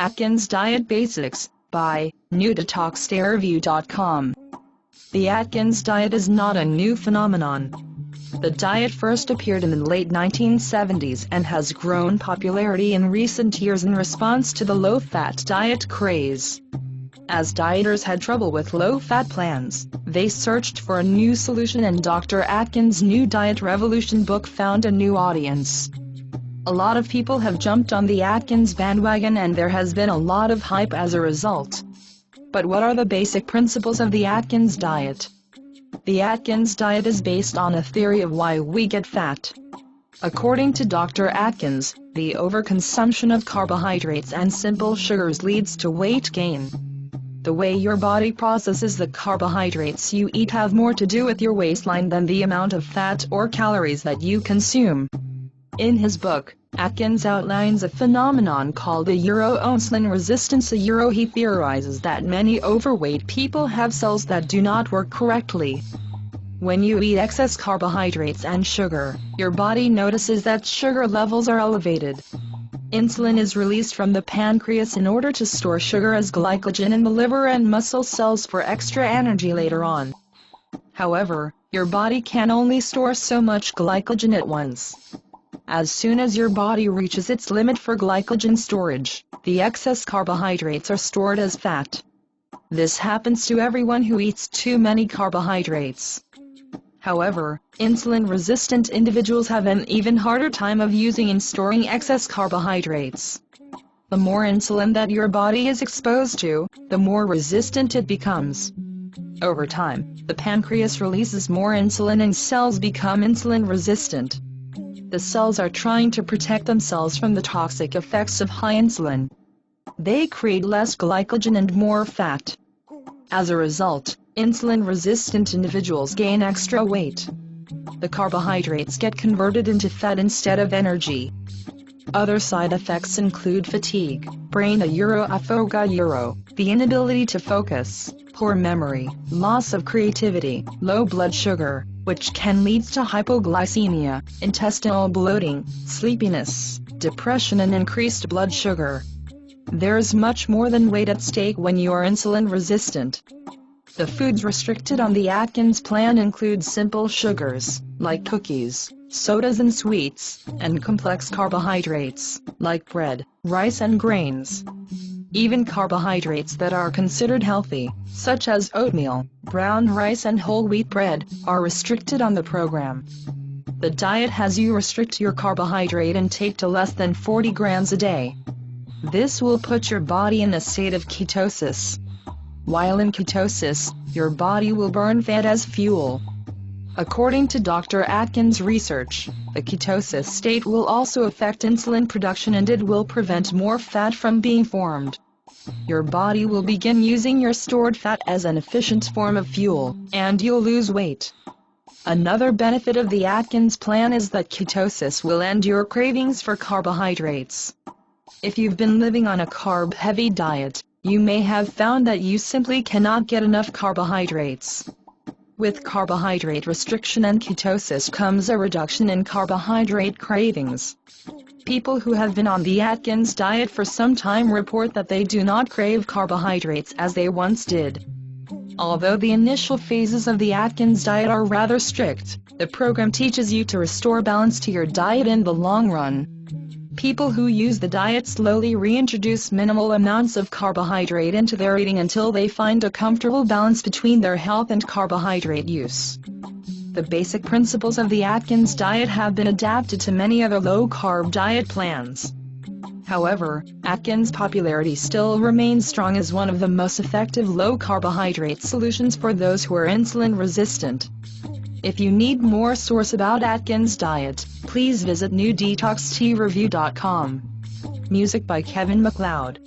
Atkins Diet Basics, by newdetoxreview.com. The Atkins diet is not a new phenomenon. The diet first appeared in the late 1970s and has grown popularity in recent years in response to the low-fat diet craze. As dieters had trouble with low-fat plans, they searched for a new solution, and Dr. Atkins' New Diet Revolution book found a new audience. A lot of people have jumped on the Atkins bandwagon, and there has been a lot of hype as a result. But what are the basic principles of the Atkins diet? The Atkins diet is based on a theory of why we get fat. According to Dr. Atkins, the overconsumption of carbohydrates and simple sugars leads to weight gain. The way your body processes the carbohydrates you eat have more to do with your waistline than the amount of fat or calories that you consume. In his book, Atkins outlines a phenomenon called the insulin resistance. He theorizes that many overweight people have cells that do not work correctly. When you eat excess carbohydrates and sugar, your body notices that sugar levels are elevated. Insulin is released from the pancreas in order to store sugar as glycogen in the liver and muscle cells for extra energy later on. However, your body can only store so much glycogen at once. As soon as your body reaches its limit for glycogen storage, the excess carbohydrates are stored as fat. This happens to everyone who eats too many carbohydrates. However, insulin-resistant individuals have an even harder time of using and storing excess carbohydrates. The more insulin that your body is exposed to, the more resistant it becomes. Over time, the pancreas releases more insulin and cells become insulin-resistant. The cells are trying to protect themselves from the toxic effects of high insulin. They create less glycogen and more fat. As a result, insulin-resistant individuals gain extra weight. The carbohydrates get converted into fat instead of energy. Other side effects include fatigue, brain aphobia, the inability to focus, poor memory, loss of creativity, low blood sugar, which can lead to hypoglycemia, intestinal bloating, sleepiness, depression, and increased blood sugar. There's much more than weight at stake when you are insulin resistant. The foods restricted on the Atkins plan include simple sugars, like cookies, sodas and sweets, and complex carbohydrates, like bread, rice and grains. Even carbohydrates that are considered healthy, such as oatmeal, brown rice and whole wheat bread, are restricted on the program. The diet has you restrict your carbohydrate intake to less than 40 grams a day. This will put your body in a state of ketosis. While in ketosis, your body will burn fat as fuel. According to Dr. Atkins' research, the ketosis state will also affect insulin production, and it will prevent more fat from being formed. Your body will begin using your stored fat as an efficient form of fuel, and you'll lose weight. Another benefit of the Atkins plan is that ketosis will end your cravings for carbohydrates. If you've been living on a carb-heavy diet, you may have found that you simply cannot get enough carbohydrates. With carbohydrate restriction and ketosis comes a reduction in carbohydrate cravings. People who have been on the Atkins diet for some time report that they do not crave carbohydrates as they once did. Although the initial phases of the Atkins diet are rather strict, the program teaches you to restore balance to your diet in the long run. People who use the diet slowly reintroduce minimal amounts of carbohydrate into their eating until they find a comfortable balance between their health and carbohydrate use. The basic principles of the Atkins diet have been adapted to many other low-carb diet plans. However, Atkins' popularity still remains strong as one of the most effective low-carbohydrate solutions for those who are insulin-resistant. If you need more source about Atkins diet, please visit newdetoxreview.com. Music by Kevin MacLeod.